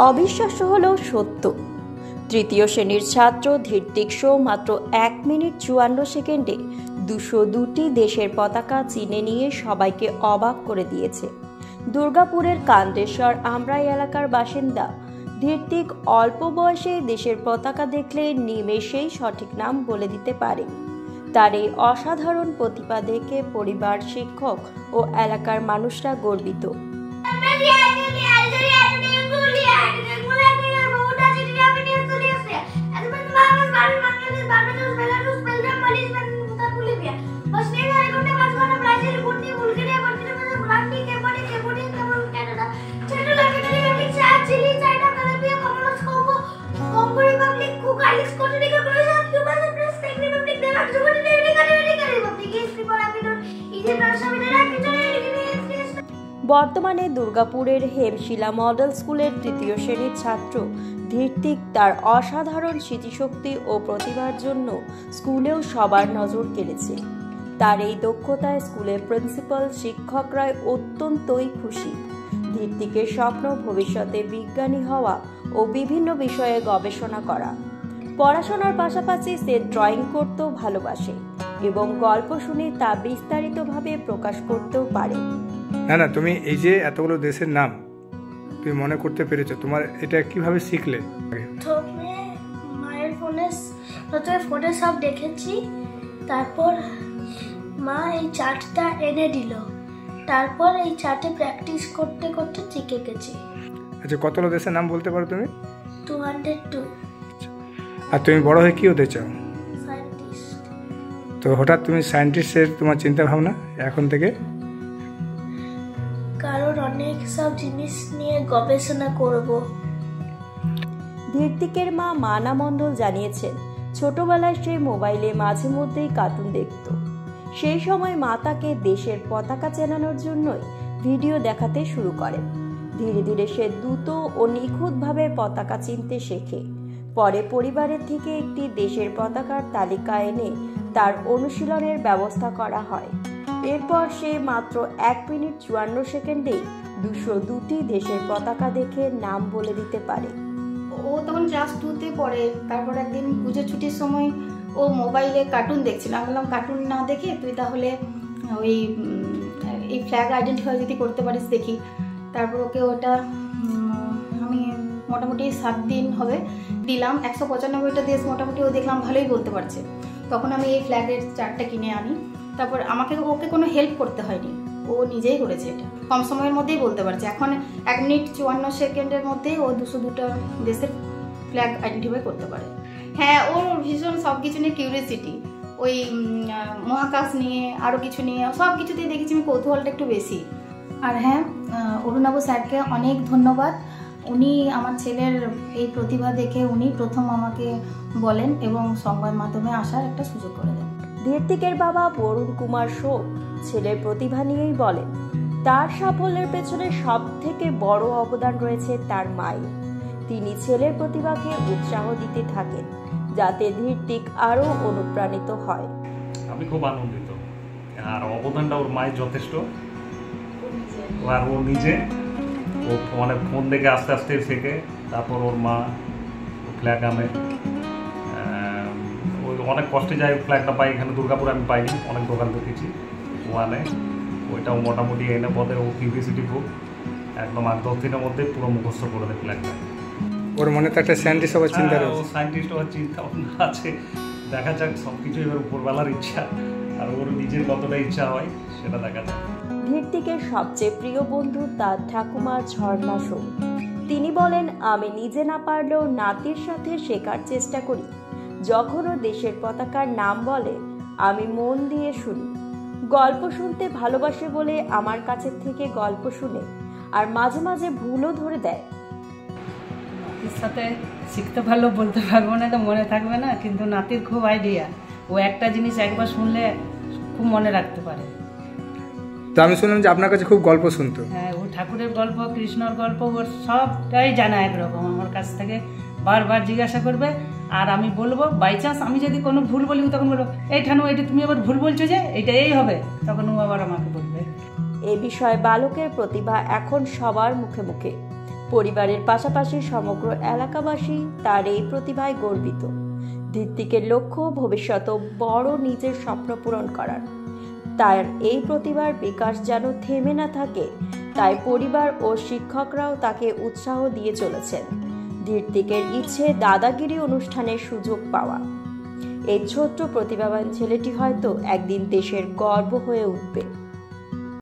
অবিশ্বাস্য হলেও সত্য, তৃতীয় শ্রেণীর ছাত্র ধৃতিক শো মাত্র 1 মিনিট 54 সেকেন্ডে 202টি দেশের পতাকা চিনে নিয়ে সবাইকে অবাক করে দিয়েছে। দুর্গাপুরের কান্দেশ্বর আমরাই এলাকার বাসিন্দা ধৃতিক অল্প বয়সে দেশের পতাকা দেখলে নিমেষেই সঠিক নাম বলে দিতে পারে। তার এই অসাধারণ প্রতিভা দেখে পরিবার, শিক্ষক ও এলাকার মানুষরা গর্বিত। বর্তমানে দুর্গাপুরের হেমশিলা মডেল স্কুলের তৃতীয় শ্রেণীর ছাত্র ধৃতিক তার অসাধারণ স্মৃতিশক্তি ও প্রতিভার জন্য স্কুলেও সবার নজর কেড়েছে। তার এই দক্ষতায় স্কুলের প্রিন্সিপাল, শিক্ষকরা অত্যন্তই খুশি। ধৃতিকের স্বপ্ন ভবিষ্যতে বিজ্ঞানী হওয়া ও বিভিন্ন বিষয়ে গবেষণা করা। পড়াশোনার পাশাপাশি সে ড্রয়িং করতেও ভালোবাসে এবং গল্প শুনে তা বিস্তারিতভাবে প্রকাশ করতেও পারে। না, তুমি এই যে এতগুলো দেশের নাম তুমি মনে করতে পেরেছো, তোমার এটা কিভাবে শিখলে? মায়ের ফোনে সব দেখেছি, তারপর মা এই চার্টটা এনে দিল, তারপর এই চার্টে প্র্যাকটিস করতে করতে শিখে গেছি। আচ্ছা, কতগুলো দেশের নাম বলতে পারো তুমি? 202। আর তুমি বড় হয়ে কি হতে চাও? সায়েন্টিস্ট। তো হঠাৎ তুমি সায়েন্টিস্টের তোমার চিন্তা ভাবনা এখন থেকে? কারণ অনেক সব জিনিস নিয়ে গবেষণা করব। ধৃতিকের মা মানা মণ্ডল জানিয়েছেন, ছোটবেলায় সে মোবাইলে মাঝে মধ্যেই কার্টুন দেখত। সেই সময় মা তাকে দেশের পতাকা চেনানোর জন্যই ভিডিও দেখাতে শুরু করে। ধীরে ধীরে সে দ্রুত ও নিখুঁতভাবে পতাকা চিনতে শেখে। পরে পরিবারের থেকে একটি দেশের পতাকার তালিকা এনে তার অনুশীলনের ব্যবস্থা করা হয়। এরপর সে মাত্র 1 মিনিট 54 সেকেন্ডেই 202টি দেশের পতাকা দেখে নাম বলে দিতে পারে। ও তখন ক্লাস 2তে পড়ে। তারপর একদিন পুজো ছুটির সময় ও মোবাইলে কার্টুন দেখছিল। আমি বললাম, কার্টুন না দেখে তুই তাহলে ওই এই ফ্ল্যাগ আইডেন্টিফাই যদি করতে পারিস দেখি। তারপর ওকে ওটা আমি মোটামুটি 7 দিন হবে দিলাম। 195টা দেশ মোটামুটি ও দেখলাম ভালোই বলতে পারছে। তখন আমি এই ফ্ল্যাগের চার্টটা কিনে আনি। তারপর ওকে কোনো হেল্প করতে হয়নি, ও নিজেই করেছে। এটা কম সময়ের মধ্যেই বলতে পারছে। এখন 1 মিনিট 54 সেকেন্ডের মধ্যেই ও 202টা দেশের ফ্ল্যাগ আইডেন্টিফাই করতে পারে। হ্যাঁ, ওর ভীষণ সব কিছু নিয়ে কিউরিয়াসিটি, ওই মহাকাশ নিয়ে আরও কিছু নিয়ে সব কিছুতেই দেখেছি আমি কৌতূহলটা একটু বেশি। আর হ্যাঁ, অরুণাব স্যারকে অনেক ধন্যবাদ। উনি আমার ছেলের এই প্রতিভা দেখে উনি প্রথম আমাকে বলেন এবং সংবাদ মাধ্যমে আসার একটা সুযোগ করে দেন। ধৃতিকের বাবা বরুণ কুমার শো ছেলের প্রতিভা নিয়েই বলেন, তার সাফল্যের পেছনে সব থেকে বড় অবদান রয়েছে তার মায়ের। তিনি ছেলের প্রতিভাকে উৎসাহ দিতে থাকেন যাতে ধৃতিক আরো অনুপ্রাণিত হয়। আমি খুব আনন্দিত, আর অবদানটা ওর মায়ের যথেষ্ট। আর ও নিজে ও মানে ফোন দেখে আস্তে আস্তে শেখে। তারপর ওর মা ফ্ল্যাগ আনে, ওই অনেক কষ্টে যায় ফ্ল্যাগটা পাই। এখানে দুর্গাপুরে আমি পাইনি, অনেক দোকান দেখেছি। ও আনে, ওইটাও মোটামুটি এনে পথে ও কিউরিয়াসিটি খুব, একদম 8-10 দিনের মধ্যে পুরো মুখস্থ করে দেয় ফ্ল্যাগটা। ওর মনে তো একটা সায়েন্টিস্ট হওয়ার চিন্তা রয়েছে। ও সায়েন্টিস্ট হওয়ার চিন্তা ভাবনা আছে। দেখা যাক, সব কিছু এবার উপরবেলার ইচ্ছা, আর ওর নিজের কতটা ইচ্ছা হয় সেটা দেখা যাক। ধৃতিকের সবচেয়ে প্রিয় বন্ধু তার ঠাকুমা ঝর্ণা শো। তিনি বলেন, আমি নিজে না পারলেও নাতির সাথে শেখার চেষ্টা করি। যখন ও দেশের পতাকার নাম বলে আমি মন দিয়ে শুনি। গল্প শুনতে ভালোবাসে বলে আমার কাছে থেকে গল্প শুনে আর মাঝে মাঝে ভুলও ধরে দেয়। নাতির সাথে শিখতে পারলো বলতে পারবো না, তো মনে থাকবে না, কিন্তু নাতির খুব আইডিয়া। ও একটা জিনিস একবার শুনলে খুব মনে রাখতে পারে। তো আমি শুনলাম যে আপনার কাছে খুব গল্প শুনতো। হ্যাঁ, ও ঠাকুরের গল্প, কৃষ্ণর গল্প, ওর সবটাই জানা একরকম। আমার কাছ থেকে বারবার জিজ্ঞাসা করবে, আর আমি বলবো, বাই চান্স আমি যদি কোনো ভুল বলি তখন বলবো, এই ঠানু এটা তুমি আবার ভুল বলছো যে, এটা এই হবে, তখন ও আবার আমাকে বলবে। এ বিষয়ে বালকের প্রতিভা এখন সবার মুখে মুখে। পরিবারের পাশাপাশি সমগ্র এলাকাবাসী তার এই প্রতিভায় গর্বিত। ঋত্বিকের লক্ষ্য ভবিষ্যতে বড় নিজের স্বপ্ন পূরণ করার। তার এই প্রতিভার বিকাশ যেন থেমে না থাকে, তাই পরিবার ও শিক্ষকরাও তাকে উৎসাহ দিয়ে চলেছেন। ঋত্বিকের ইচ্ছে দাদাগিরি অনুষ্ঠানের সুযোগ পাওয়া। এই ছোট্ট প্রতিভাবান ছেলেটি হয়তো একদিন দেশের গর্ব হয়ে উঠবে।